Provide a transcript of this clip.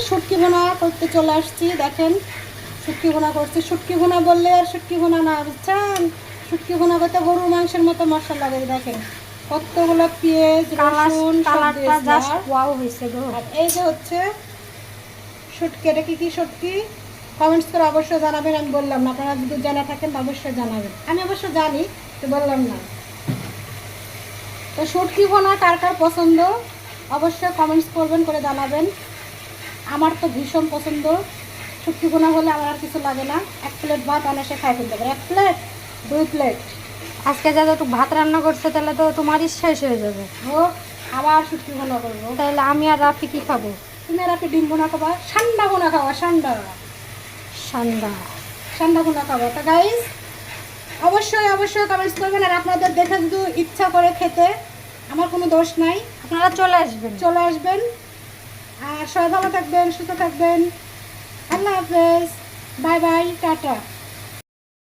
শুটকি ভুনা করতে চলে আসছি। দেখেন শুটকি ভুনা করছি। শুটকি ভুনা বললে আর শুটকি ভুনা না, বুঝছেন? শুটকি ভুনা করতে গরুর মাংসের মতো মশলা লাগে। দেখেন কতগুলো পেঁয়াজ রসুন সব দিয়েছি। আর এই যে হচ্ছে শুটকি। এটা কি শুটকি কমেন্টস করে অবশ্যই জানাবেন। আমি বললাম না, আপনারা যদি জানা থাকেন অবশ্যই জানাবেন। আমি অবশ্য জানি, তো বললাম না। তো শুটকি ভুনা কার কার পছন্দ অবশ্যই কমেন্টস করবেন, করে জানাবেন। আমার তো ভীষণ পছন্দ। শুটকি ভুনা হলে আমার আর কিছু লাগে না। 1 প্লেট ভাত অনায়াসে খাই ফেলতে পারে। 1 প্লেট 2 প্লেট। আজকে যা একটু ভাত রান্না করছে তাহলে তো তোমারই শেষ হয়ে যাবে। ও আবার শুটকি ভুনা করবো। তাহলে আমি আর রাফি কি খাবো? তুমি আর আপনি ডিম ভুনা খাবা, ঠান্ডা ভুনা খাওয়া, ঠান্ডা ঠান্ডা ঠান্ডা ভুনা খাওয়া। তো গাইস অবশ্যই অবশ্যই কমেন্টস করবেন। আর আপনাদের দেখে যদি ইচ্ছা করে খেতে, আমার কোনো দোষ নাই, আপনারা চলে আসবেন। চলে আসবেন। আর সবাই ভালো থাকবেন, সুস্থ থাকবেন। আল্লাহ হাফেজ, বাই বাই, টাটা।